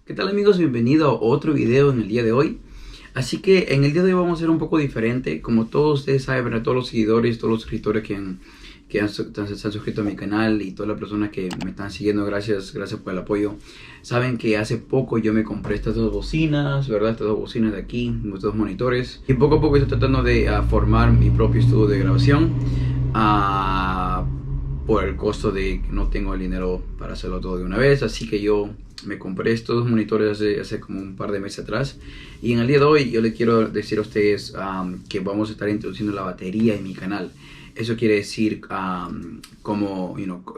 ¿Qué tal amigos? Bienvenido a otro video en el día de hoy. Así que en el día de hoy vamos a hacer un poco diferente. Como todos ustedes saben, ¿verdad? Todos los seguidores, todos los suscriptores están suscritos a mi canal y todas las personas que me están siguiendo, gracias por el apoyo. Saben que hace poco yo me compré estas dos bocinas, ¿verdad? Estas dos bocinas de aquí, estos dos monitores. Y poco a poco estoy tratando de formar mi propio estudio de grabación. Por el costo de que no tengo el dinero para hacerlo todo de una vez, así que yo me compré estos dos monitores hace como un par de meses atrás. Y en el día de hoy yo les quiero decir a ustedes que vamos a estar introduciendo la batería en mi canal. Eso quiere decir como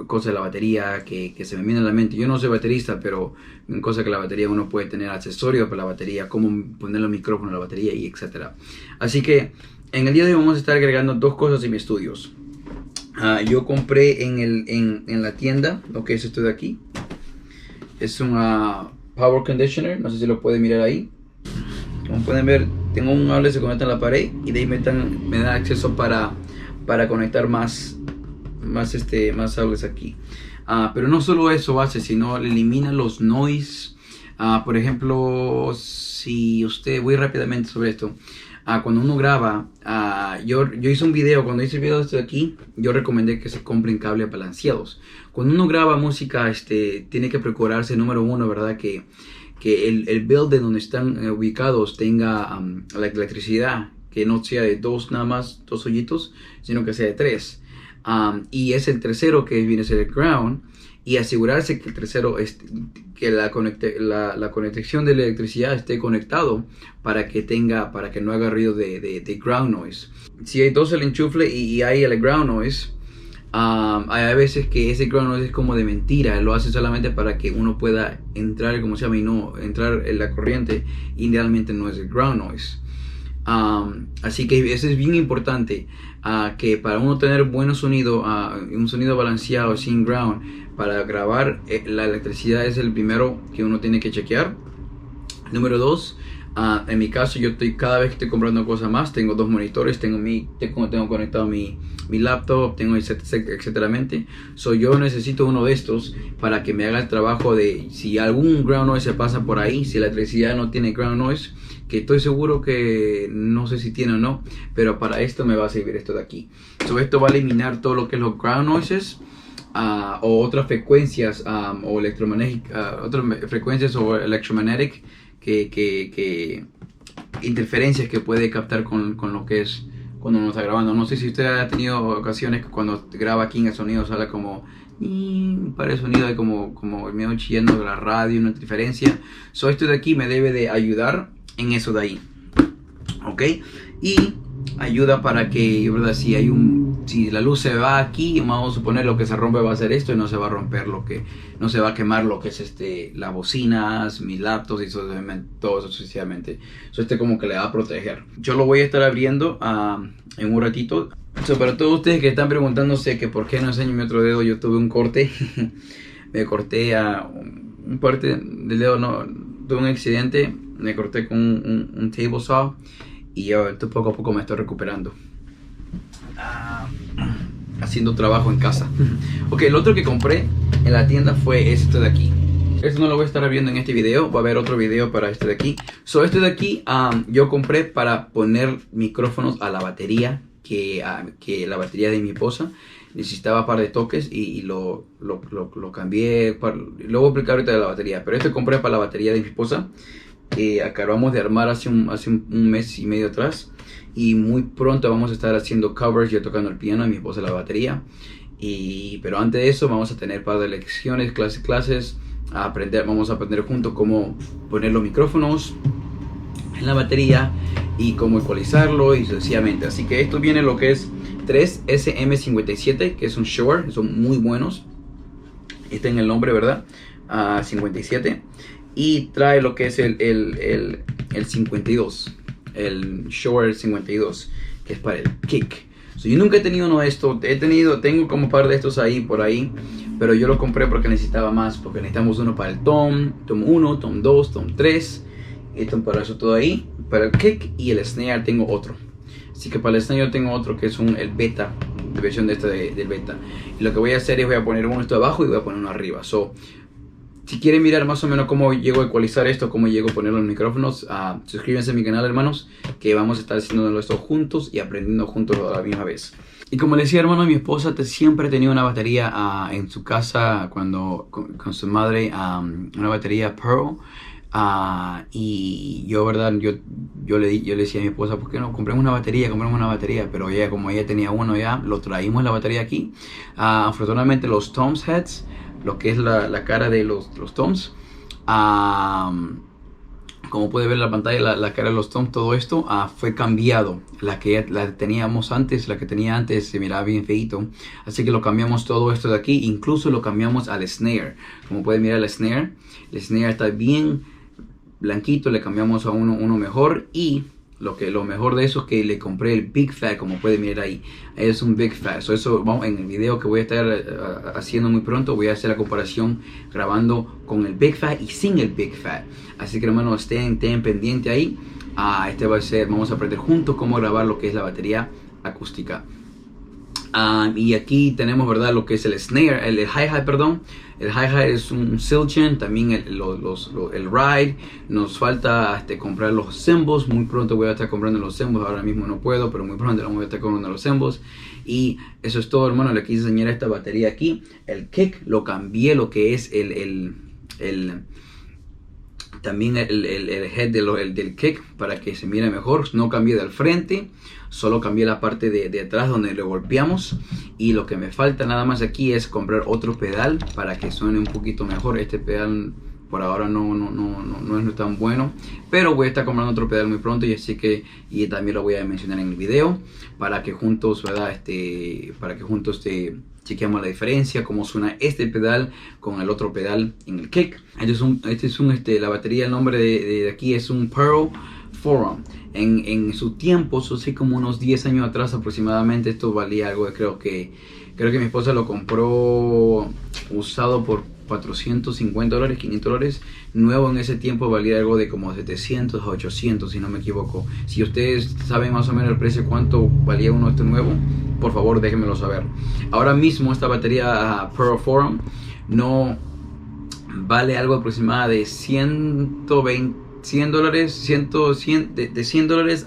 cosas de la batería que se me vienen a la mente. Yo no soy baterista, pero cosas que la batería uno puede tener, accesorios para la batería, cómo poner los micrófonos a la batería y etcétera. Así que en el día de hoy vamos a estar agregando dos cosas en mis estudios. Yo compré en la tienda lo que es esto de aquí. Es un power conditioner, no sé si lo pueden mirar ahí. Como pueden ver, tengo un cable que se conecta en la pared y de ahí me da acceso para conectar más cables aquí. Pero no solo eso hace, sino elimina los noise. Por ejemplo, si usted, voy rápidamente sobre esto. Cuando uno graba, yo hice un video, cuando hice el video de esto de aquí, yo recomendé que se compren cables balanceados. Cuando uno graba música, tiene que procurarse, número uno, ¿verdad? Que el building donde están ubicados tenga la electricidad, que no sea de dos nada más, dos hoyitos, sino que sea de tres. Y es el tercero que viene a ser el ground. Y asegurarse que el tercero, que la conexión de la electricidad esté conectado para que no haga ruido de ground noise. Si hay dos el enchufle y hay el ground noise, hay veces que ese ground noise es como de mentira, lo hace solamente para que uno pueda entrar, como se llama, y no entrar en la corriente, y realmente no es el ground noise. Así que eso es bien importante, que para uno tener buen sonido, un sonido balanceado sin ground, para grabar, la electricidad es el primero que uno tiene que chequear. Número dos, en mi caso cada vez que estoy comprando cosas más, tengo dos monitores, tengo conectado mi laptop, tengo etcétera. Yo necesito uno de estos para que me haga el trabajo de si algún ground noise se pasa por ahí, si la electricidad no tiene ground noise, que estoy seguro que no sé si tiene o no, pero para esto me va a servir esto de aquí. Esto va a eliminar todo lo que es los ground noises, o otras frecuencias, o electromagnetic, que interferencias que puede captar con lo que es cuando uno está grabando. No sé si usted ha tenido ocasiones que cuando graba aquí en el sonido sale como un par de sonidos como medio chillando de la radio, una interferencia. Esto de aquí me debe de ayudar en eso de ahí, ok, y ayuda para que, ¿verdad? Si la luz se va aquí, vamos a suponer lo que se rompe va a ser esto, y no se va a romper no se va a quemar lo que es las bocinas, mis laptops y todo eso sucesivamente. Como que le va a proteger. Yo lo voy a estar abriendo en un ratito. Para todos ustedes que están preguntándose que por qué no enseño mi otro dedo, yo tuve un corte. Me corté un parte del dedo, no, tuve un accidente, me corté con un table saw y yo poco a poco me estoy recuperando, haciendo trabajo en casa. Ok, el otro que compré en la tienda fue esto de aquí. Esto no lo voy a estar viendo en este video, va a haber otro video para este de aquí. Este de aquí yo compré para poner micrófonos a la batería, que la batería de mi esposa necesitaba un par de toques y lo cambié. Lo voy a explicar ahorita de la batería, pero compré para la batería de mi esposa, que acabamos de armar hace un mes y medio atrás, y muy pronto vamos a estar haciendo covers, yo tocando el piano y mi esposa la batería. Pero antes de eso vamos a tener un par de lecciones, clases, vamos a aprender juntos cómo poner los micrófonos en la batería y cómo ecualizarlo y sucesivamente. Así que esto viene lo que es 3 SM57, que es un Shure, son muy buenos. Está en el nombre, ¿verdad? 57. Y trae lo que es el 52, el Shure 52, que es para el kick. Yo nunca he tenido uno de estos. Tengo como un par de estos por ahí, pero yo lo compré porque necesitaba más, porque necesitamos uno para el tom 1, tom 2, tom 3, y para eso todo ahí. Para el kick y el snare tengo otro. Así que para el snare yo tengo otro que es el beta, la versión del beta. Y lo que voy a hacer es voy a poner uno esto abajo y voy a poner uno arriba. Si quieren mirar más o menos cómo llego a ecualizar esto, cómo llego a poner los micrófonos, suscríbanse a mi canal, hermanos, que vamos a estar haciendo esto juntos y aprendiendo juntos a la misma vez. Y como les decía, hermano, mi esposa siempre tenía una batería en su casa con su madre, una batería Pearl. Y yo, verdad, yo le decía a mi esposa, ¿por qué no compremos una batería? Pero ella, como ella tenía uno ya, lo traímos la batería aquí. Afortunadamente los Toms Heads, lo que es la cara de los Toms, como puede ver en la pantalla, la cara de los Toms, todo esto fue cambiado. La que teníamos antes, la que tenía antes se miraba bien feito, así que lo cambiamos todo esto de aquí, incluso lo cambiamos al snare. Como pueden mirar el snare está bien blanquito, le cambiamos a uno mejor. Y lo mejor de eso es que le compré el Big Fat, como pueden mirar ahí, es un Big Fat. Eso vamos, en el video que voy a estar haciendo muy pronto, voy a hacer la comparación grabando con el Big Fat y sin el Big Fat. Así que, hermanos, estén pendiente ahí. Vamos a aprender juntos cómo grabar lo que es la batería acústica. Y aquí tenemos, verdad, lo que es el snare, el hi-hat, perdón. El hi-hat es un Zildjian, también el ride. Nos falta comprar los cymbals. Muy pronto voy a estar comprando los cymbals. Ahora mismo no puedo, pero muy pronto voy a estar comprando los cymbals. Y eso es todo, hermano. Le quise enseñar esta batería aquí. El kick lo cambié, lo que es también el head del kick, para que se mire mejor. No cambié del frente, solo cambié la parte de atrás donde le golpeamos. Y lo que me falta nada más aquí es comprar otro pedal para que suene un poquito mejor. Este pedal por ahora no es tan bueno, pero voy a estar comprando otro pedal muy pronto, y también lo voy a mencionar en el video para que juntos, ¿verdad? Chequeamos la diferencia, cómo suena este pedal con el otro pedal en el kick. La batería, el nombre de aquí es un Pearl Forum. En su tiempo, eso sí, como unos 10 años atrás aproximadamente, esto valía algo de, creo que mi esposa lo compró usado por $450, $500. Nuevo en ese tiempo valía algo de como 700 a 800, si no me equivoco. Si ustedes saben más o menos el precio, cuánto valía uno nuevo, por favor déjenmelo saber. Ahora mismo esta batería Pearl Forum no vale algo aproximado de $100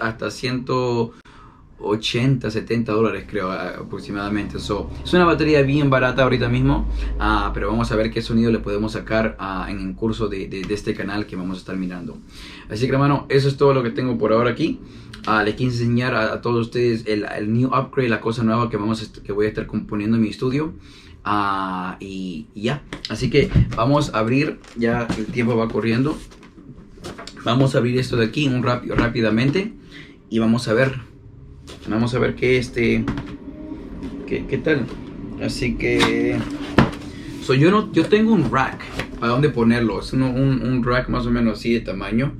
hasta $180-$70 creo aproximadamente. Es una batería bien barata ahorita mismo, pero vamos a ver qué sonido le podemos sacar en el curso de este canal que vamos a estar mirando. Así que, hermano, eso es todo lo que tengo por ahora aquí. Les quise enseñar a todos ustedes el new upgrade, la cosa nueva que voy a estar componiendo en mi estudio. Y ya, así que vamos a abrir, ya el tiempo va corriendo. Vamos a abrir esto de aquí rápidamente y vamos a ver qué tal. Así que yo tengo un rack para dónde ponerlo. Es un rack más o menos así de tamaño,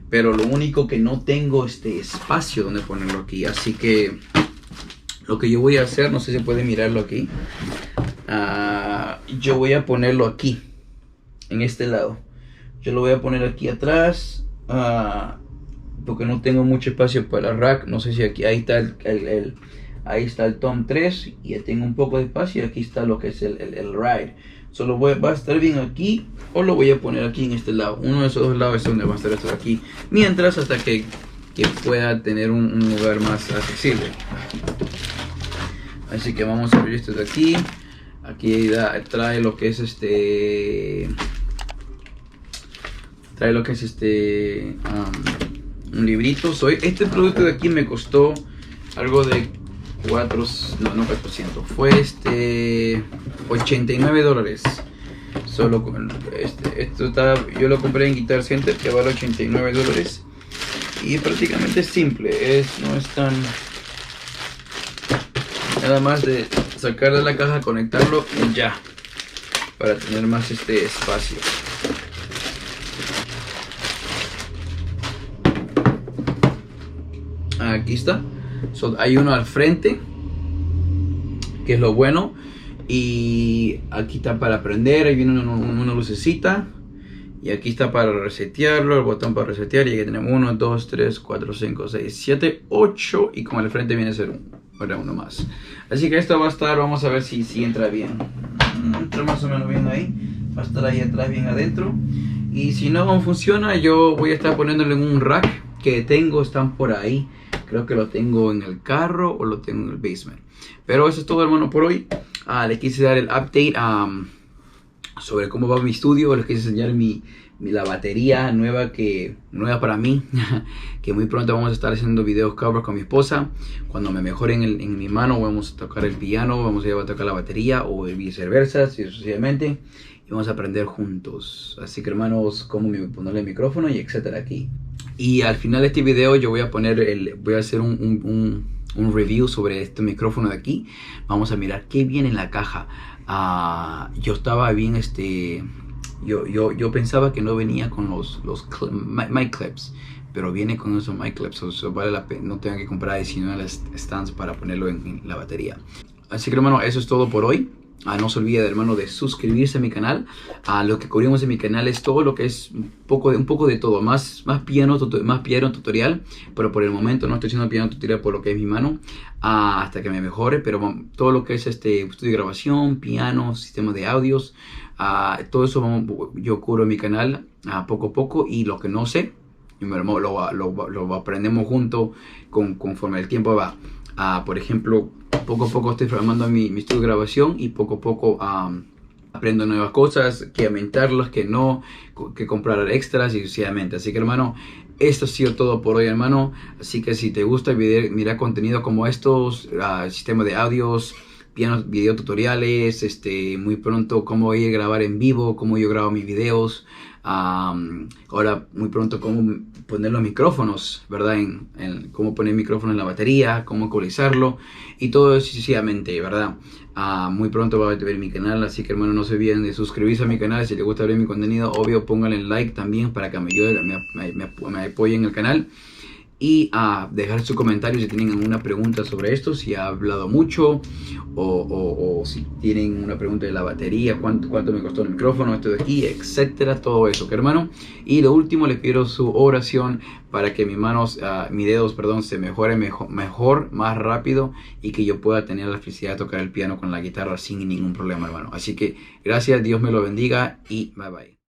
pero lo único que no tengo espacio donde ponerlo aquí. Así que lo que yo voy a hacer, no sé si puede mirarlo aquí, yo voy a ponerlo aquí en este lado. Yo lo voy a poner aquí atrás, porque no tengo mucho espacio para el rack. No sé si aquí, ahí está ahí está el Tom 3 y ya tengo un poco de espacio, y aquí está lo que es el ride. Solo va a estar bien aquí, o lo voy a poner aquí en este lado. Uno de esos dos lados es donde va a estar esto de aquí, mientras hasta que pueda tener un lugar más accesible. Así que vamos a abrir esto de aquí. Aquí trae lo que es un librito. Este producto de aquí me costó algo de 400, fue $89. Solo con yo lo compré en Guitar Center, que vale $89, y prácticamente es simple, no es tan, nada más de sacar de la caja, conectarlo y ya, para tener más espacio. Aquí está. Hay uno al frente, que es lo bueno, y aquí está para prender. Ahí viene una lucecita, y aquí está para resetearlo, el botón para resetear. Y aquí tenemos 1, 2, 3, 4, 5, 6, 7, 8, y con el frente viene a ser uno más. Así que esto va a estar, vamos a ver si entra bien. Entra más o menos bien ahí. va a estar ahí atrás bien adentro. Y si no funciona, yo voy a estar poniéndolo en un rack que tengo, están por ahí. Creo que lo tengo en el carro o lo tengo en el basement. Pero eso es todo, hermano, por hoy. Les quise dar el update sobre cómo va mi estudio. Les quise enseñar la batería nueva para mí. Que muy pronto vamos a estar haciendo videos covers con mi esposa. Cuando me mejore en mi mano, vamos a tocar el piano, vamos a ir a tocar la batería o viceversa, sucesivamente. Y vamos a aprender juntos. Así que, hermanos, cómo ponerle el micrófono y etcétera aquí. Y al final de este video yo voy a hacer un review sobre este micrófono de aquí. Vamos a mirar qué viene en la caja. Yo estaba bien, yo pensaba que no venía con los mic clips, pero viene con esos mic clips. Vale la pena, no tengo que comprar adicionales stands para ponerlo en la batería. Así que, hermano, eso es todo por hoy. No se olvide, hermano, de suscribirse a mi canal. Lo que cubrimos en mi canal es todo lo que es un poco de todo, más piano tutorial, pero por el momento no estoy haciendo piano tutorial por lo que es mi mano, hasta que me mejore. Pero todo lo que es estudio de grabación, piano, sistema de audios, todo eso yo cubro en mi canal poco a poco. Y lo que no sé, lo aprendemos juntos conforme el tiempo va. Por ejemplo, poco a poco estoy formando mi estudio de grabación y poco a poco aprendo nuevas cosas, que aumentarlas, que no, que comprar extras y sucesivamente. Así que, hermano, esto ha sido todo por hoy, hermano. Así que si te gusta mirar contenido como estos, sistema de audios, pianos, video tutoriales, muy pronto cómo ir a grabar en vivo, cómo yo grabo mis videos, ahora muy pronto cómo poner los micrófonos, ¿verdad? Cómo poner micrófono en la batería, cómo ecualizarlo y todo eso sucesivamente, ¿verdad? Muy pronto va a ver mi canal, así que, hermano, no se olviden de suscribirse a mi canal. Si les gusta ver mi contenido, obvio, pónganle like también para que me ayude, me apoyen en el canal. Y dejar su comentario si tienen alguna pregunta sobre esto, si ha hablado mucho o si tienen una pregunta de la batería, cuánto me costó el micrófono, esto de aquí, etcétera, todo eso, que, hermano. Y lo último, les pido su oración para que mis dedos, se mejoren mejor, más rápido, y que yo pueda tener la felicidad de tocar el piano con la guitarra sin ningún problema, hermano. Así que gracias, Dios me lo bendiga y bye bye.